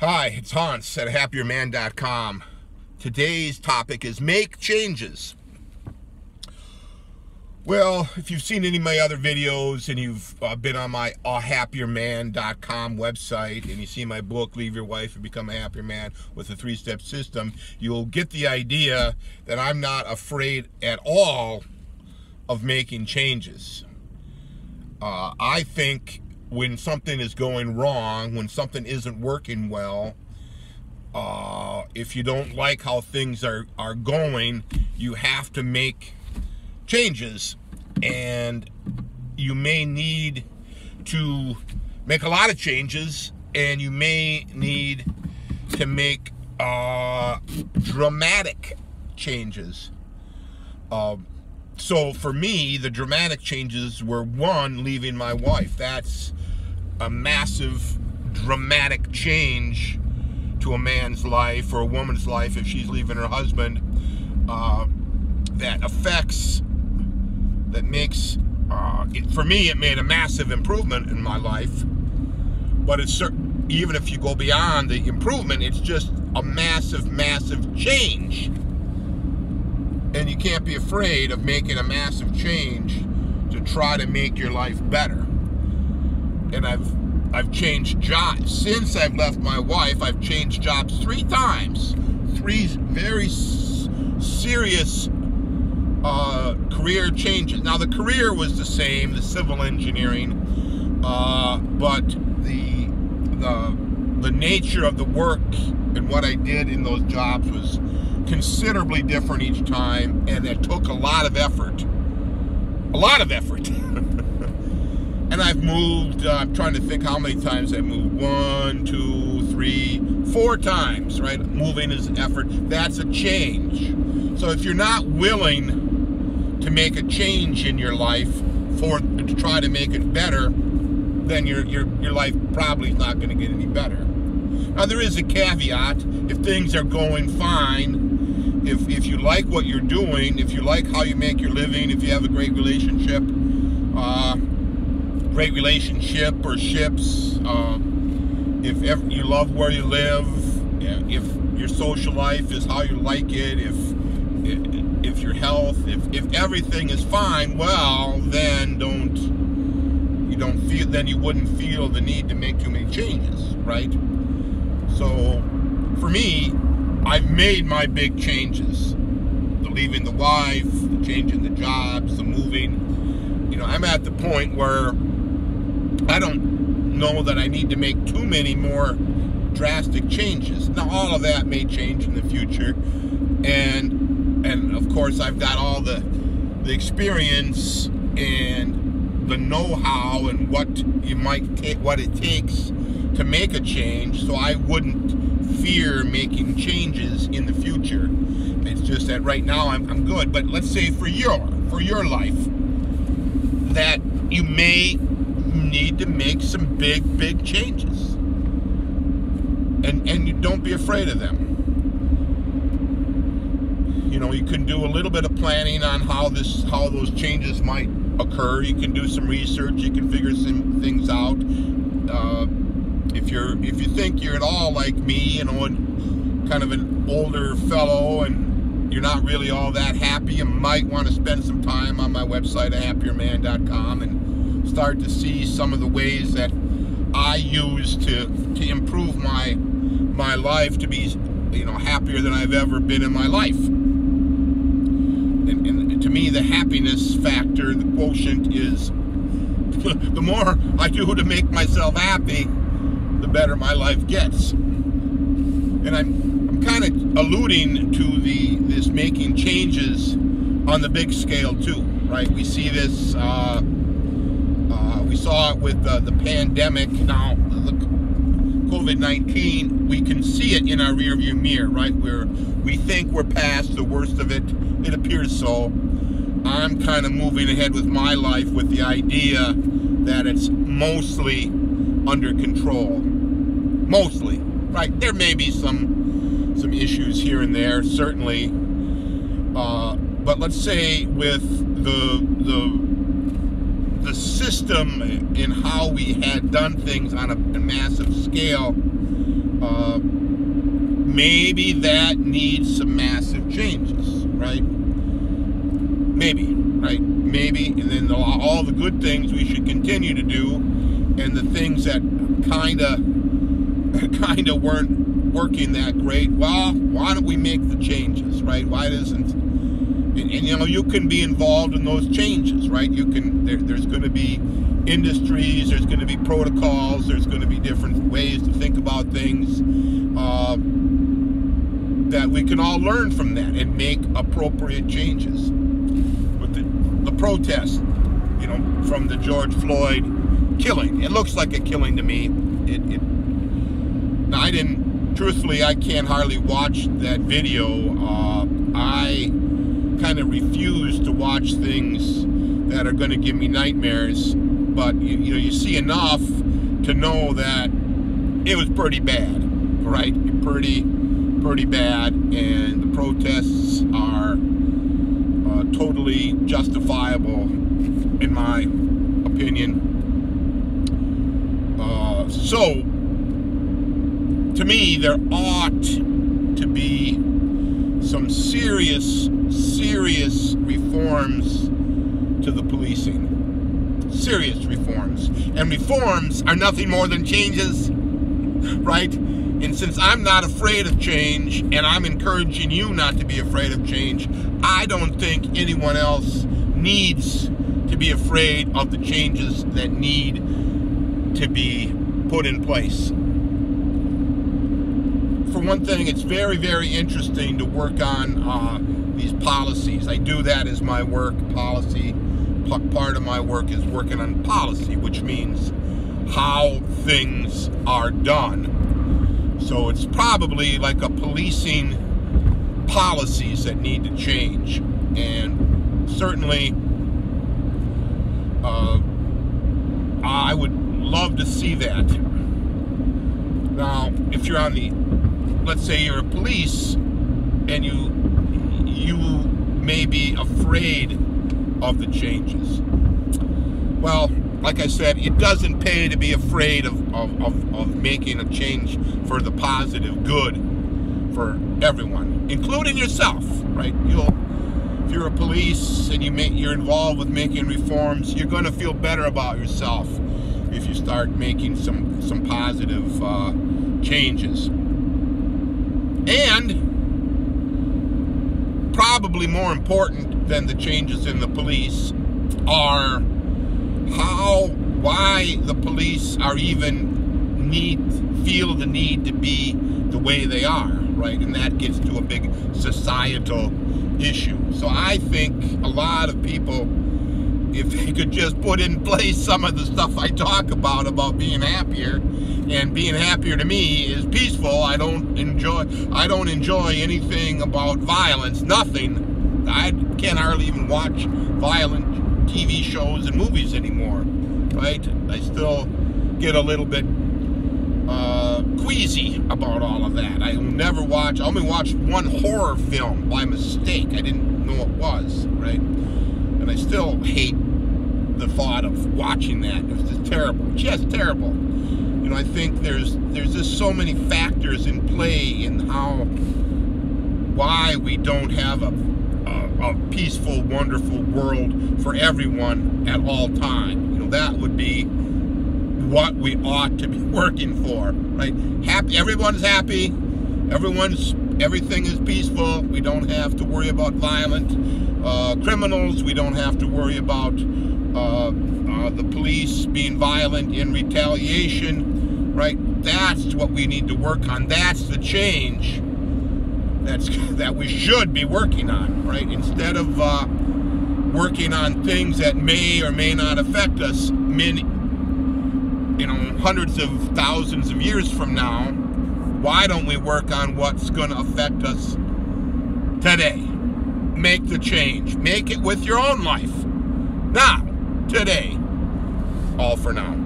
Hi, it's Hans at happierman.com. Today's topic is make changes. Well, if you've seen any of my other videos and you've been on my happierman.com website and you see my book, Leave Your Wife and Become a Happier Man with a 3-Step System, you'll get the idea that I'm not afraid at all of making changes. I think when something is going wrong, when something isn't working well, if you don't like how things are going, you have to make changes, and you may need to make a lot of changes, and you may need to make dramatic changes. So for me, the dramatic changes were, one, leaving my wife. That's a massive, dramatic change to a man's life or a woman's life if she's leaving her husband. That makes, for me, it made a massive improvement in my life. But it's even if you go beyond the improvement, it's just a massive, massive change. And you can't be afraid of making a massive change to try to make your life better. And I've changed jobs. Since I've left my wife, I've changed jobs 3 times. 3 very serious career changes. Now, the career was the same, the civil engineering, but the nature of the work and what I did in those jobs was considerably different each time, and it took a lot of effort. And I've moved, I'm trying to think how many times I moved. 1, 2, 3, 4 times, right? Moving is effort. That's a change. So if you're not willing to make a change in your life to try to make it better, then your life probably is not going to get any better. Now, there is a caveat. If things are going fine, if you like what you're doing, if you like how you make your living, if you have a great relationship or ships, if you love where you live, if your social life is how you like it, if your health, if everything is fine, well, then you wouldn't feel the need to make too many changes, right? So for me, I've made my big changes. The leaving the wife, the changing the jobs, the moving. I'm at the point where I don't know that I need to make too many more drastic changes. Now, all of that may change in the future, and of course I've got all the experience and the know-how and what it takes to make a change, so I wouldn't fear making changes in the future. It's just that right now I'm good. But let's say for your life that you may need to make some big changes, and you don't be afraid of them. You can do a little bit of planning on how those changes might occur. You can do some research. You can figure some things out. If you think you're at all like me, kind of an older fellow, and you're not really all that happy, you might want to spend some time on my website at happierman.com and start to see some of the ways that I use to improve my life, to be happier than I've ever been in my life. And to me, the happiness factor, the quotient, is the more I do to make myself happy, the better my life gets. And I'm kind of alluding to this making changes on the big scale too, right? We see this, we saw it with the pandemic. Now, the COVID-19, we can see it in our rearview mirror, right? We think we're past the worst of it. It appears so. I'm kind of moving ahead with my life with the idea that it's mostly under control. Mostly, right? There may be some issues here and there, certainly. But let's say with the system in how we had done things on a massive scale, maybe that needs some massive changes, right? Maybe, right? Maybe, and then all the good things we should continue to do, and the things that kind of weren't working that great, well, why don't we make the changes, right? Why doesn't, and you know, you can be involved in those changes, right? You can, there's going to be industries, there's going to be protocols, there's going to be different ways to think about things, that we can all learn from that and make appropriate changes. With the protest, you know, from the George Floyd killing, it looks like a killing to me. Now, truthfully, I can't hardly watch that video. I kind of refuse to watch things that are going to give me nightmares, but you know, you see enough to know that it was pretty bad, right? Pretty bad, and the protests are totally justifiable, in my opinion. So, to me, there ought to be some serious reforms to the policing. Serious reforms. And reforms are nothing more than changes, right? And since I'm not afraid of change, and I'm encouraging you not to be afraid of change, I don't think anyone else needs to be afraid of the changes that need to be put in place. For one thing, it's very, very interesting to work on these policies. I do that as my work, policy. Part of my work is working on policy, which means how things are done. So it's probably like a policing policies that need to change. And certainly, I would love to see that. Now, if you're on the, let's say you're a police, and you may be afraid of the changes. Well, like I said, it doesn't pay to be afraid of making a change for the positive good for everyone, including yourself, right? If you're a police and you're involved with making reforms, you're going to feel better about yourself if you start making some positive changes. And probably more important than the changes in the police are why the police are even feel the need to be the way they are, right? And that gets to a big societal issue. So I think a lot of people, if they could just put in place some of the stuff I talk about being happier, and being happier to me is peaceful. I don't enjoy anything about violence, nothing. I can't hardly even watch violent TV shows and movies anymore, right? I still get a little bit queasy about all of that. I only watched one horror film by mistake. I didn't know it was, right? And I still hate the thought of watching that. It was just terrible, just terrible. You know, I think there's just so many factors in play in why we don't have a peaceful, wonderful world for everyone at all time. You know, that would be what we ought to be working for, right? Everyone's happy, everything is peaceful. We don't have to worry about violent criminals. We don't have to worry about the police being violent in retaliation, right? That's what we need to work on. That's the change that we should be working on, right? Instead of working on things that may or may not affect us hundreds of thousands of years from now. Why don't we work on what's going to affect us today? Make the change. Make it with your own life. Now, today. All for now.